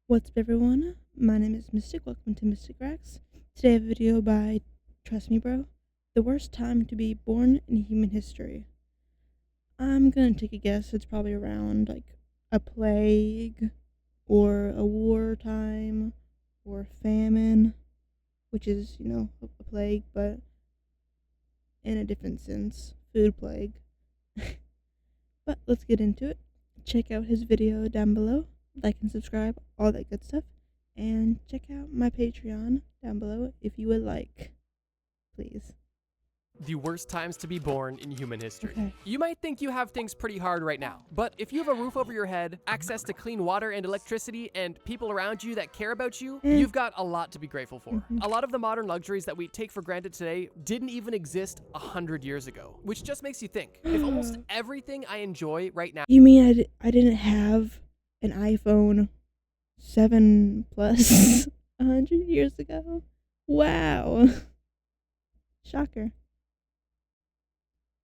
What's up, everyone? My name is Mistic. Welcome to Mistic Racks. Today I have a video by Trust Me Bro, the worst time to be born in human history. I'm gonna take a guess. It's probably around like a plague or a war time or a famine, which is, a plague, but in a different sense, food plague. But let's get into it. Check out his video down below. Like and subscribe, all that good stuff. And check out my Patreon down below if you would like. Please. The worst times to be born in human history. Okay. You might think you have things pretty hard right now, but if you have a roof over your head, access to clean water and electricity, and people around you that care about you, you've got a lot to be grateful for. A lot of the modern luxuries that we take for granted today didn't even exist 100 years ago, which just makes you think, if almost everything I enjoy right now— You mean I didn't have an iPhone 7 Plus 100 years ago? Wow. Shocker.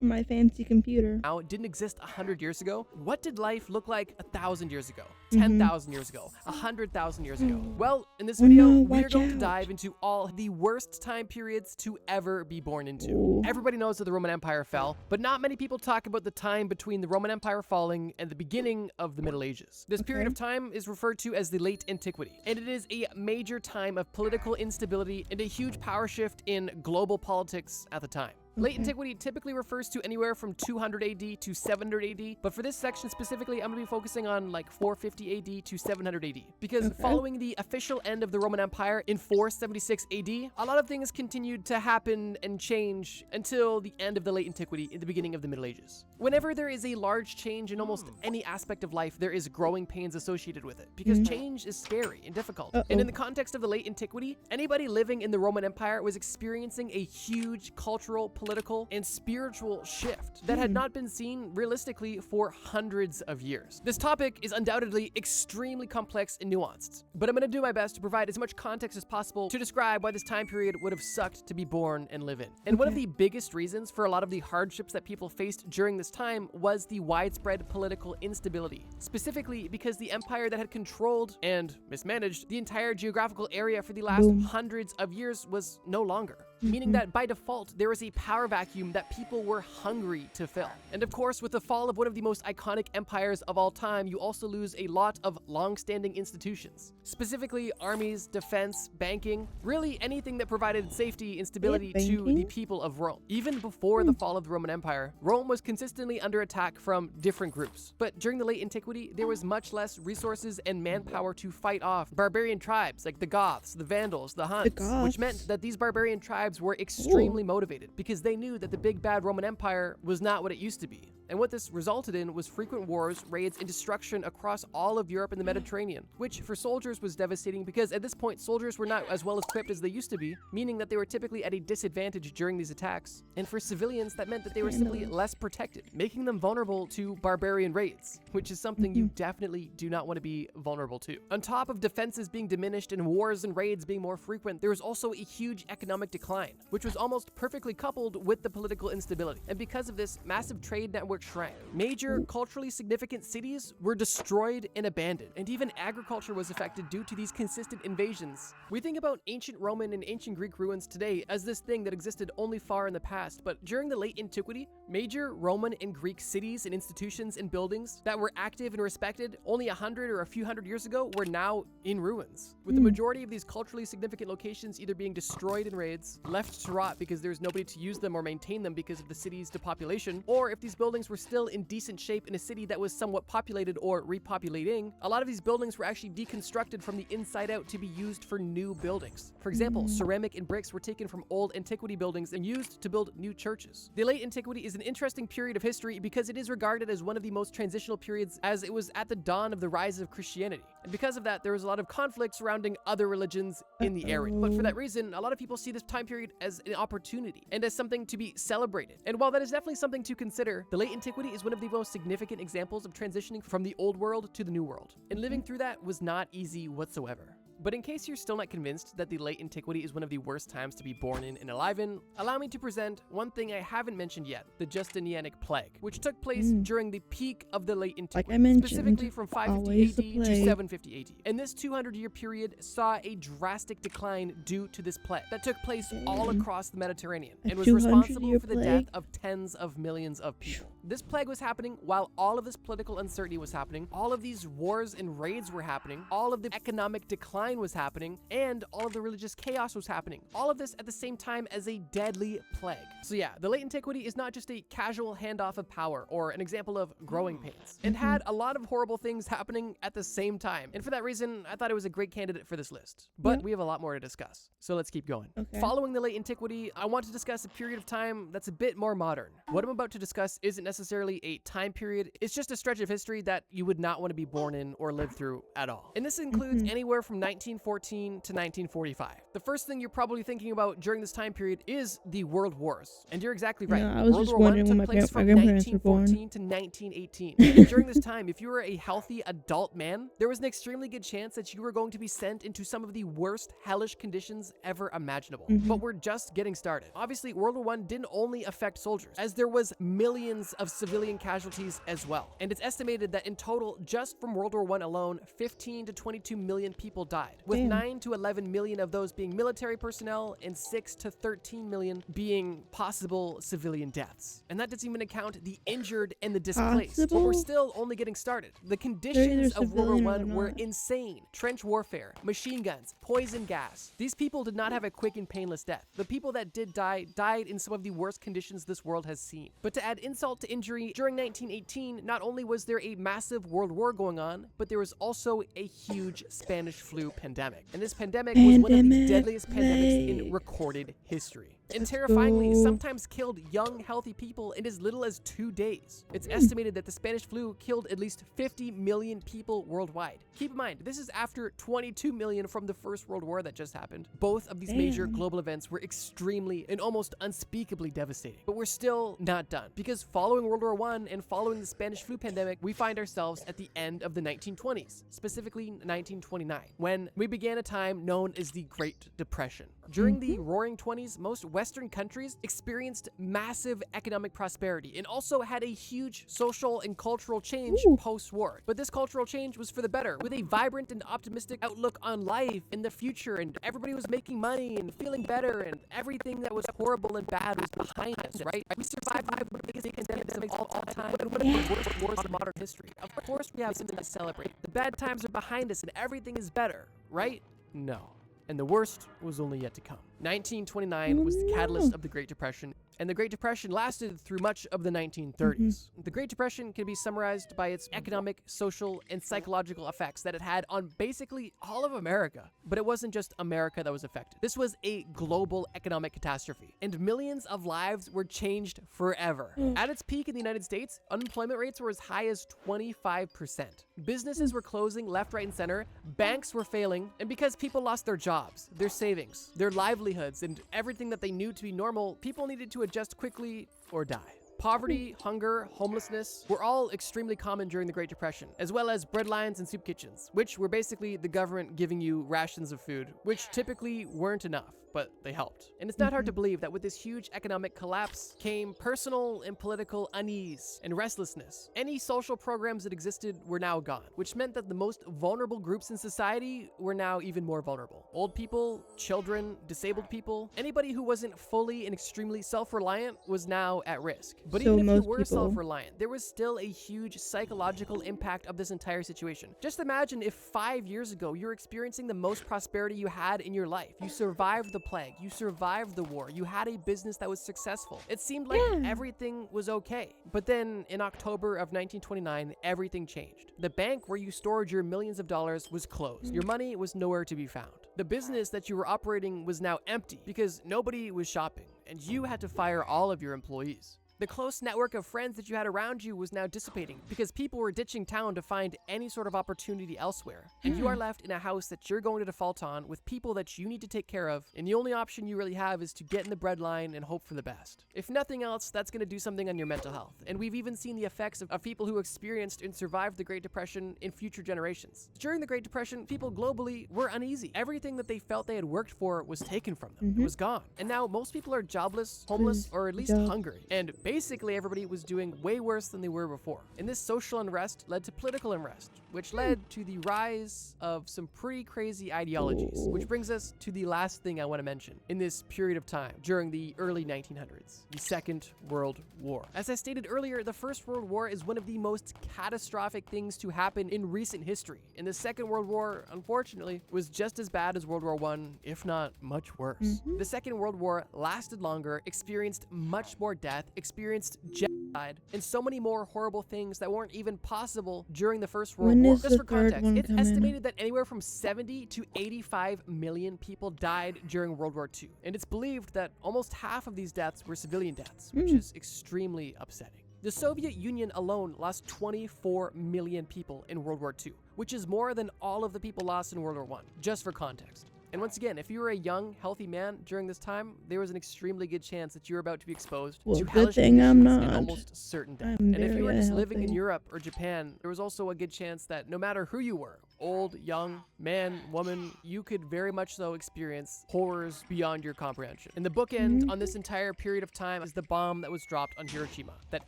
My fancy computer. now didn't exist 100 years ago, what did life look like 1,000 years ago, 10,000 years ago, 100,000 years ago? Well, in this video, we're going to dive into all the worst time periods to ever be born into. Ooh. Everybody knows that the Roman Empire fell, but not many people talk about the time between the Roman Empire falling and the beginning of the Middle Ages. This period of time is referred to as the Late Antiquity, and it is a major time of political instability and a huge power shift in global politics at the time. Late Antiquity typically refers to anywhere from 200 AD to 700 AD, but for this section specifically, I'm going to be focusing on like 450 AD to 700 AD, because following the official end of the Roman Empire in 476 AD, a lot of things continued to happen and change until the end of the Late Antiquity in the beginning of the Middle Ages. Whenever there is a large change in almost any aspect of life, there is growing pains associated with it, because change is scary and difficult. And in the context of the Late Antiquity, anybody living in the Roman Empire was experiencing a huge cultural, political, and spiritual shift that had not been seen realistically for hundreds of years. This topic is undoubtedly extremely complex and nuanced, but I'm going to do my best to provide as much context as possible to describe why this time period would have sucked to be born and live in. And one of the biggest reasons for a lot of the hardships that people faced during this time was the widespread political instability, specifically because the empire that had controlled and mismanaged the entire geographical area for the last hundreds of years was no longer. Meaning that by default, there was a power vacuum that people were hungry to fill. And of course, with the fall of one of the most iconic empires of all time, you also lose a lot of long-standing institutions, specifically armies, defense, banking, really anything that provided safety and stability to the people of Rome. Even before the fall of the Roman Empire, Rome was consistently under attack from different groups. But during the Late Antiquity, there was much less resources and manpower to fight off barbarian tribes like the Goths, the Vandals, the Huns, which meant that these barbarian tribes were extremely motivated because they knew that the big bad Roman Empire was not what it used to be. And what this resulted in was frequent wars, raids, and destruction across all of Europe and the Mediterranean, which for soldiers was devastating because at this point soldiers were not as well equipped as they used to be, meaning that they were typically at a disadvantage during these attacks. And for civilians, that meant that they were simply less protected, making them vulnerable to barbarian raids, which is something you definitely do not want to be vulnerable to. On top of defenses being diminished and wars and raids being more frequent, there was also a huge economic decline, which was almost perfectly coupled with the political instability. And because of this, massive trade networks shrank. Major culturally significant cities were destroyed and abandoned, and even agriculture was affected due to these consistent invasions. We think about ancient Roman and ancient Greek ruins today as this thing that existed only far in the past, but during the Late Antiquity, major Roman and Greek cities and institutions and buildings that were active and respected only 100 or a few hundred years ago were now in ruins, with the majority of these culturally significant locations either being destroyed in raids, left to rot because there's nobody to use them or maintain them because of the city's depopulation, or if these buildings were still in decent shape in a city that was somewhat populated or repopulating, a lot of these buildings were actually deconstructed from the inside out to be used for new buildings. For example, ceramic and bricks were taken from old antiquity buildings and used to build new churches. The Late Antiquity is an interesting period of history because it is regarded as one of the most transitional periods, as it was at the dawn of the rise of Christianity. And because of that, there was a lot of conflict surrounding other religions in the area. But for that reason, a lot of people see this time period as an opportunity and as something to be celebrated. And while that is definitely something to consider, the Late Antiquity is one of the most significant examples of transitioning from the old world to the new world. And living through that was not easy whatsoever. But in case you're still not convinced that the late antiquity is one of the worst times to be born in and alive in, allow me to present one thing I haven't mentioned yet, the Justinianic Plague, which took place during the peak of the late antiquity, like I mentioned, specifically from 550 always the AD to plague. 750 AD. And this 200-year period saw a drastic decline due to this plague that took place all across the Mediterranean and was responsible for the death of tens of millions of people. This plague was happening while all of this political uncertainty was happening, all of these wars and raids were happening, all of the economic decline was happening, and all of the religious chaos was happening. All of this at the same time as a deadly plague. So yeah, the late antiquity is not just a casual handoff of power or an example of growing pains. It had a lot of horrible things happening at the same time. And for that reason, I thought it was a great candidate for this list. But we have a lot more to discuss. So let's keep going. Following the late antiquity, I want to discuss a period of time that's a bit more modern. What I'm about to discuss isn't necessarily a time period. It's just a stretch of history that you would not want to be born in or live through at all. And this includes anywhere from 1914 to 1945. The first thing you're probably thinking about during this time period is the World Wars. And you're exactly right. I was World just War I wondering when took my place from grandparents were born. 1914 to 1918. And during this time, if you were a healthy adult man, there was an extremely good chance that you were going to be sent into some of the worst hellish conditions ever imaginable. But we're just getting started. Obviously, World War I didn't only affect soldiers, as there was millions of civilian casualties as well. And it's estimated that in total, just from World War I alone, 15 to 22 million people died, with 9 to 11 million of those being military personnel and 6 to 13 million being possible civilian deaths. And that doesn't even account the injured and the displaced. But we're still only getting started. The conditions of World War I were insane. Trench warfare, machine guns, poison gas. These people did not have a quick and painless death. The people that did die died in some of the worst conditions this world has seen. But to add insult to injury, during 1918, not only was there a massive world war going on, but there was also a huge Spanish flu pandemic. And this pandemic was one of the deadliest pandemics in recorded history. And terrifyingly, sometimes killed young, healthy people in as little as 2 days. It's estimated that the Spanish flu killed at least 50 million people worldwide. Keep in mind, this is after 22 million from the First World War that just happened. Both of these major global events were extremely and almost unspeakably devastating. But we're still not done, because following World War I and following the Spanish flu pandemic, we find ourselves at the end of the 1920s, specifically 1929, when we began a time known as the Great Depression. During the Roaring 20s, most Western countries experienced massive economic prosperity and also had a huge social and cultural change post-war. But this cultural change was for the better, with a vibrant and optimistic outlook on life in the future, and everybody was making money and feeling better, and everything that was horrible and bad was behind us, right? We survived one of the biggest pandemics of all time, and one of the worst wars in modern history. Of course we have something to celebrate. The bad times are behind us and everything is better, right? No. And the worst was only yet to come. 1929 was the catalyst of the Great Depression, and the Great Depression lasted through much of the 1930s. The Great Depression can be summarized by its economic, social, and psychological effects that it had on basically all of America. But it wasn't just America that was affected. This was a global economic catastrophe, and millions of lives were changed forever. At its peak in the United States, unemployment rates were as high as 25%. Businesses were closing left, right, and center, banks were failing, and because people lost their jobs, their savings, their livelihoods, and everything that they knew to be normal, people needed to adjust quickly or die. Poverty, hunger, homelessness were all extremely common during the Great Depression, as well as breadlines and soup kitchens, which were basically the government giving you rations of food, which typically weren't enough, but they helped. And it's not hard to believe that with this huge economic collapse came personal and political unease and restlessness. Any social programs that existed were now gone, which meant that the most vulnerable groups in society were now even more vulnerable. Old people, children, disabled people, anybody who wasn't fully and extremely self-reliant was now at risk. But So even if you most were people- self-reliant, there was still a huge psychological impact of this entire situation. Just imagine if 5 years ago you're experiencing the most prosperity you had in your life. You survived the plague, you survived the war, you had a business that was successful. It seemed like everything was okay. But then in October of 1929, everything changed. The bank where you stored your millions of dollars was closed. Your money was nowhere to be found. The business that you were operating was now empty because nobody was shopping, and you had to fire all of your employees. The close network of friends that you had around you was now dissipating because people were ditching town to find any sort of opportunity elsewhere. And you are left in a house that you're going to default on with people that you need to take care of, and the only option you really have is to get in the breadline and hope for the best. If nothing else, that's going to do something on your mental health. And we've even seen the effects of people who experienced and survived the Great Depression in future generations. During the Great Depression, people globally were uneasy. Everything that they felt they had worked for was taken from them. It was gone. And now most people are jobless, homeless, or at least hungry. And basically everybody was doing way worse than they were before. And this social unrest led to political unrest, which led to the rise of some pretty crazy ideologies, which brings us to the last thing I want to mention in this period of time during the early 1900s, the Second World War. As I stated earlier, the First World War is one of the most catastrophic things to happen in recent history. And the Second World War, unfortunately, was just as bad as World War I, if not much worse. The Second World War lasted longer, experienced much more death, experienced genocide, and so many more horrible things that weren't even possible during the First World War. Just for context, it's estimated that anywhere from 70 to 85 million people died during World War II. And it's believed that almost half of these deaths were civilian deaths, which is extremely upsetting. The Soviet Union alone lost 24 million people in World War II, which is more than all of the people lost in World War I, just for context. And once again, if you were a young, healthy man during this time, there was an extremely good chance that you were about to be exposed to hellish conditions and almost certain death. And if you were just living in Europe or Japan, there was also a good chance that no matter who you were, old, young, man, woman, you could very much so experience horrors beyond your comprehension. And the bookend on this entire period of time is the bomb that was dropped on Hiroshima that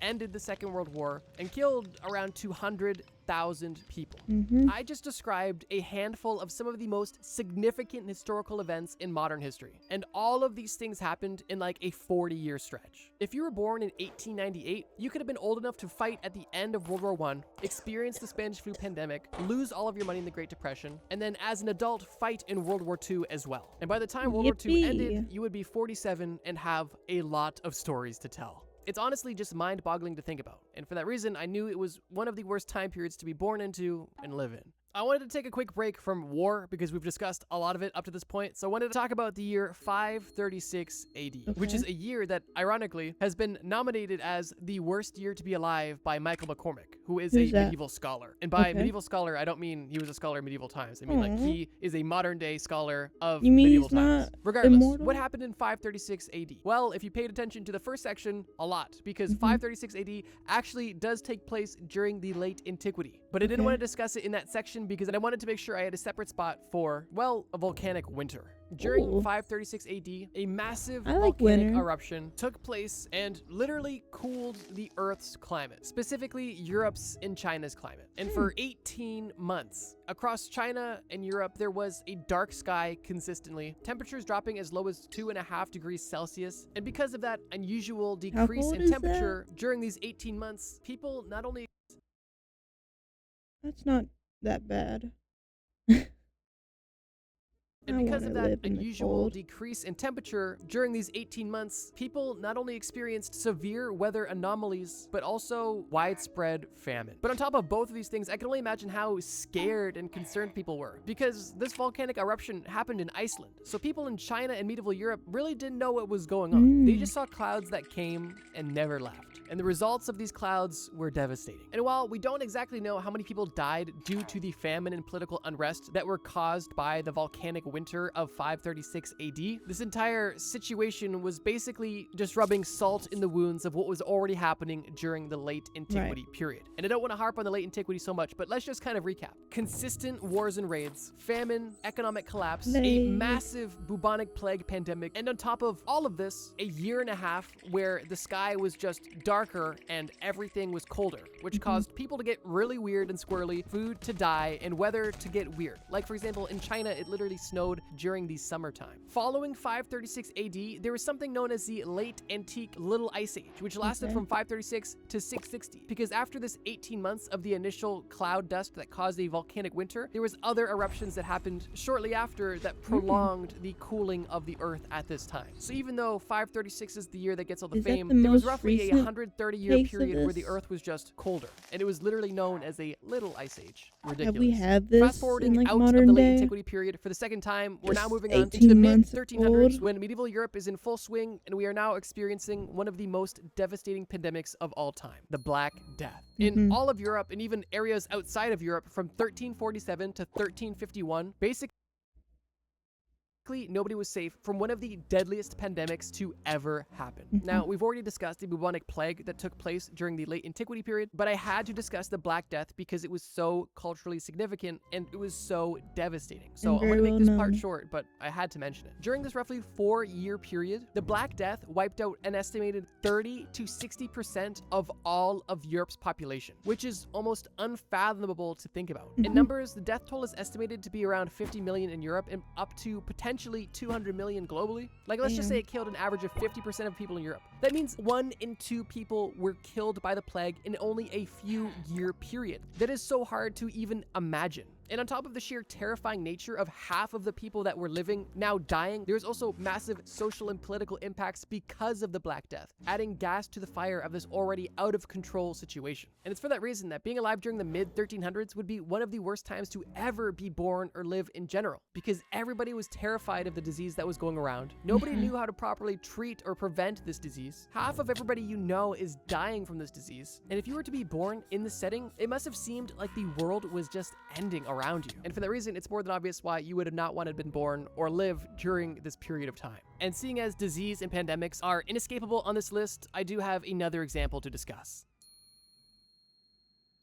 ended the Second World War and killed around 200,000 people. I just described a handful of some of the most significant historical events in modern history. And all of these things happened in like a 40-year stretch. If you were born in 1898, you could have been old enough to fight at the end of World War I, experience the Spanish flu pandemic, lose all of your money in the Great Depression, and then as an adult fight in World War II as well. And by the time World War II ended, you would be 47 and have a lot of stories to tell. It's honestly just mind-boggling to think about. And for that reason, I knew it was one of the worst time periods to be born into and live in. I wanted to take a quick break from war because we've discussed a lot of it up to this point. So I wanted to talk about the year 536 AD, which is a year that, ironically, has been nominated as the worst year to be alive by Michael McCormick, who is a medieval scholar. And by medieval scholar, I don't mean he was a scholar in medieval times. I mean like he is a modern day scholar of medieval times. Regardless, what happened in 536 AD? Well, if you paid attention to the first section, a lot, because 536 AD actually does take place during the late antiquity. But I didn't want to discuss it in that section because I wanted to make sure I had a separate spot for, well, a volcanic winter. During 536 AD, a massive volcanic eruption took place and literally cooled the Earth's climate, specifically Europe's and China's climate. And for 18 months, across China and Europe, there was a dark sky consistently, temperatures dropping as low as 2.5 degrees Celsius. And because of that unusual decrease in temperature during these 18 months, people not only... That's not that bad. And because of that unusual decrease in temperature during these 18 months, people not only experienced severe weather anomalies, but also widespread famine. But on top of both of these things, I can only imagine how scared and concerned people were, because this volcanic eruption happened in Iceland. So people in China and medieval Europe really didn't know what was going on. They just saw clouds that came and never left. And the results of these clouds were devastating. And while we don't exactly know how many people died due to the famine and political unrest that were caused by the volcanic winter of 536 AD, this entire situation was basically just rubbing salt in the wounds of what was already happening during the late antiquity period. And I don't want to harp on the late antiquity so much, but let's just kind of recap. Consistent wars and raids, famine, economic collapse, a massive bubonic plague pandemic, and on top of all of this, a year and a half where the sky was just darker and everything was colder, which caused people to get really weird and squirrely, food to die, and weather to get weird. Like, for example, in China, it literally snowed during the summertime. Following 536 AD, there was something known as the Late Antique Little Ice Age, which lasted from 536 to 660. Because after this 18 months of the initial cloud dust that caused a volcanic winter, there was other eruptions that happened shortly after that prolonged the cooling of the Earth at this time. So even though 536 is the year that gets all the fame, there was roughly a 130-year period where the Earth was just colder, and it was literally known as a Little Ice Age. Ridiculous. Have we had this Fast forwarding in, like, out of the late antiquity period for the second time time, we're now moving on to the 18 mid months 1300s old. when medieval Europe is in full swing and we are now experiencing one of the most devastating pandemics of all time, the Black Death. In all of Europe and even areas outside of Europe from 1347 to 1351, basically nobody was safe from one of the deadliest pandemics to ever happen. Now, we've already discussed the bubonic plague that took place during the late antiquity period, but I had to discuss the Black Death because it was so culturally significant and it was so devastating. So I'm going to make this part short, but I had to mention it. During this roughly 4-year period, the Black Death wiped out an estimated 30 to 60% of all of Europe's population, which is almost unfathomable to think about. In numbers, the death toll is estimated to be around 50 million in Europe and up to potentially 200 million globally. Like, let's just say it killed an average of 50% of people in Europe. That means 1 in 2 people were killed by the plague in only a few year period. That is so hard to even imagine. And on top of the sheer terrifying nature of half of the people that were living now dying, there's also massive social and political impacts because of the Black Death, adding gas to the fire of this already out of control situation. And it's for that reason that being alive during the mid 1300s would be one of the worst times to ever be born or live in general, because everybody was terrified of the disease that was going around. Nobody knew how to properly treat or prevent this disease. Half of everybody you know is dying from this disease. And if you were to be born in this setting, it must have seemed like the world was just ending around you. And for that reason, it's more than obvious why you would have not wanted to been born or live during this period of time. And seeing as disease and pandemics are inescapable on this list, I do have another example to discuss.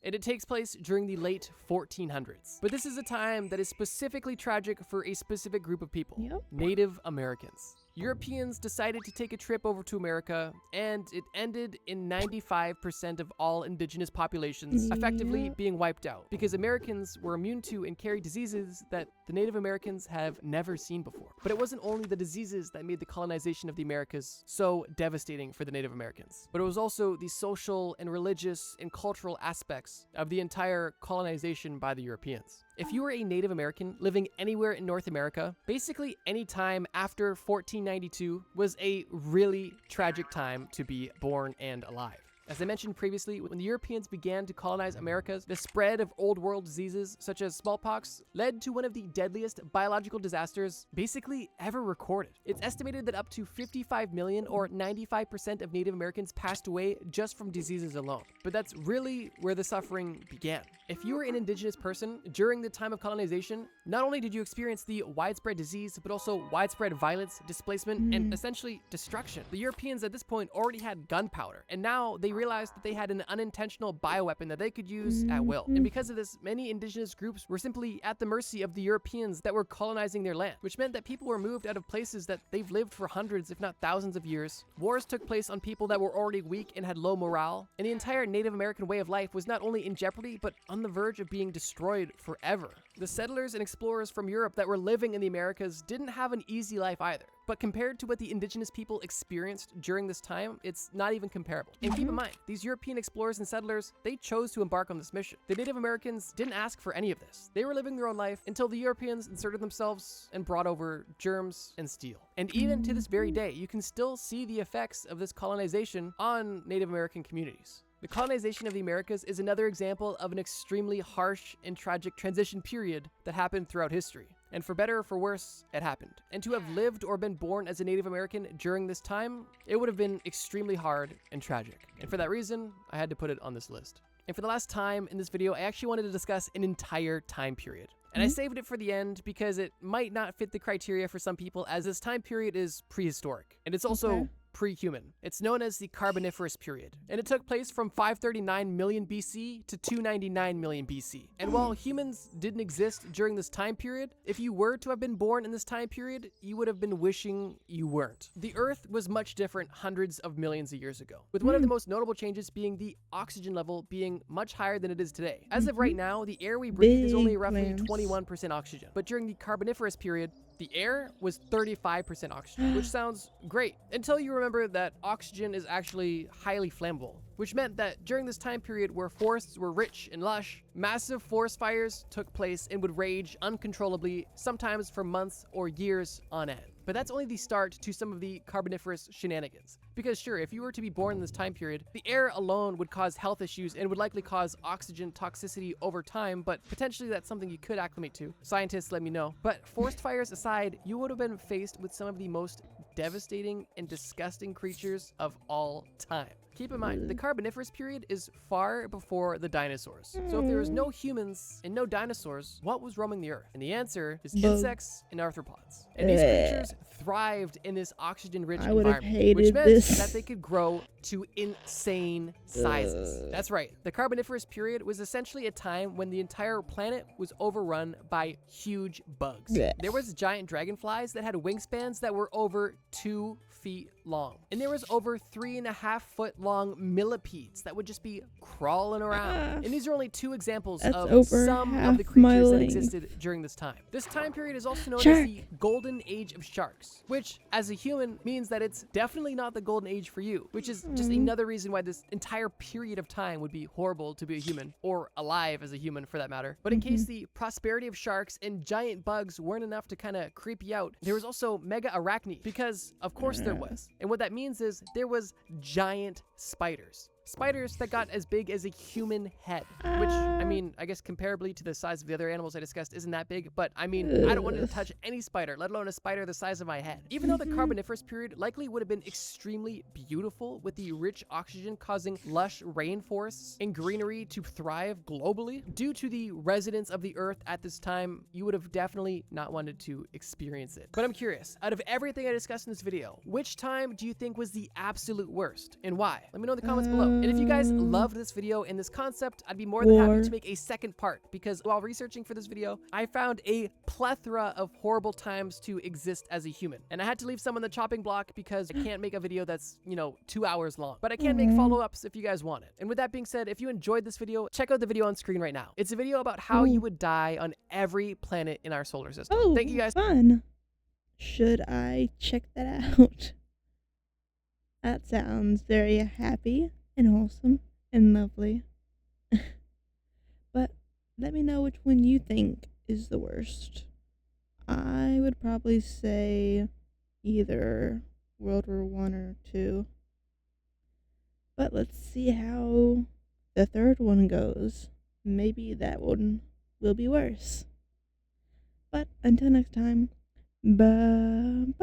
And it takes place during the late 1400s. But this is a time that is specifically tragic for a specific group of people, Native Americans. Europeans decided to take a trip over to America, and it ended in 95% of all indigenous populations effectively being wiped out, because Americans were immune to and carried diseases that the Native Americans have never seen before. But it wasn't only the diseases that made the colonization of the Americas so devastating for the Native Americans, but it was also the social and religious and cultural aspects of the entire colonization by the Europeans. If you were a Native American living anywhere in North America, basically any time after 1492 was a really tragic time to be born and alive. As I mentioned previously, when the Europeans began to colonize Americas, the spread of old world diseases such as smallpox led to one of the deadliest biological disasters basically ever recorded. It's estimated that up to 55 million or 95% of Native Americans passed away just from diseases alone. But that's really where the suffering began. If you were an indigenous person during the time of colonization, not only did you experience the widespread disease, but also widespread violence, displacement, and essentially destruction. The Europeans at this point already had gunpowder, and now they realized that they had an unintentional bioweapon that they could use at will. And because of this, many indigenous groups were simply at the mercy of the Europeans that were colonizing their land, which meant that people were moved out of places that they've lived for hundreds, if not thousands of years. Wars took place on people that were already weak and had low morale, and the entire Native American way of life was not only in jeopardy, but on the verge of being destroyed forever. The settlers and explorers from Europe that were living in the Americas didn't have an easy life either. But compared to what the indigenous people experienced during this time, it's not even comparable. And keep in mind, these European explorers and settlers, they chose to embark on this mission. The Native Americans didn't ask for any of this. They were living their own life until the Europeans inserted themselves and brought over germs and steel. And even to this very day, you can still see the effects of this colonization on Native American communities. The colonization of the Americas is another example of an extremely harsh and tragic transition period that happened throughout history. And for better or for worse, it happened. And to have lived or been born as a Native American during this time, it would have been extremely hard and tragic. And for that reason, I had to put it on this list. And for the last time in this video, I actually wanted to discuss an entire time period. And I saved it for the end because it might not fit the criteria for some people, as this time period is prehistoric. And it's also pre-human. It's known as the Carboniferous period, and it took place from 539 million BC to 299 million BC. And while humans didn't exist during this time period, if you were to have been born in this time period, you would have been wishing you weren't. The Earth was much different hundreds of millions of years ago, with one of the most notable changes being the oxygen level being much higher than it is today. As of right now, the air we breathe is only roughly 21% oxygen, but during the Carboniferous period, the air was 35% oxygen, which sounds great until you remember that oxygen is actually highly flammable, which meant that during this time period where forests were rich and lush, massive forest fires took place and would rage uncontrollably, sometimes for months or years on end. But that's only the start to some of the Carboniferous shenanigans. Because sure, if you were to be born in this time period, the air alone would cause health issues and would likely cause oxygen toxicity over time, but potentially that's something you could acclimate to. Scientists let me know. But forest fires aside, you would have been faced with some of the most devastating and disgusting creatures of all time. Keep in mind, the Carboniferous period is far before the dinosaurs. So if there was no humans and no dinosaurs, what was roaming the earth? And the answer is insects and arthropods. And these creatures thrived in this oxygen-rich environment, which meant that they could grow to insane sizes. That's right. The Carboniferous period was essentially a time when the entire planet was overrun by huge bugs. There was giant dragonflies that had wingspans that were over 2 feet long. And there was over 3.5 foot long millipedes that would just be crawling around. And these are only 2 examples of some of the creatures that existed during this time. This time period is also known as the Golden Age of Sharks, which as a human means that it's definitely not the Golden Age for you, which is just another reason why this entire period of time would be horrible to be a human, or alive as a human for that matter. But in case the prosperity of sharks and giant bugs weren't enough to kind of creep you out, there was also mega arachne, because of course there was. And what that means is there was giant spiders. Spiders that got as big as a human head, which, I mean, I guess comparably to the size of the other animals I discussed isn't that big, but I mean, I don't want to touch any spider, let alone a spider the size of my head. Even though the Carboniferous period likely would have been extremely beautiful with the rich oxygen causing lush rainforests and greenery to thrive globally, due to the residents of the earth at this time, you would have definitely not wanted to experience it. But I'm curious, out of everything I discussed in this video, which time do you think was the absolute worst and why? Let me know in the comments below. And if you guys loved this video and this concept, I'd be more than happy to make a second part, because while researching for this video, I found a plethora of horrible times to exist as a human. And I had to leave some on the chopping block because I can't make a video that's, 2 hours long. But I can make follow-ups if you guys want it. And with that being said, if you enjoyed this video, check out the video on screen right now. It's a video about how you would die on every planet in our solar system. Thank you guys. Fun. Should I check that out? That sounds very happy and wholesome and lovely. But let me know which one you think is the worst. I would probably say either World War I or II. But let's see how the third one goes. Maybe that one will be worse. But until next time, bye-bye.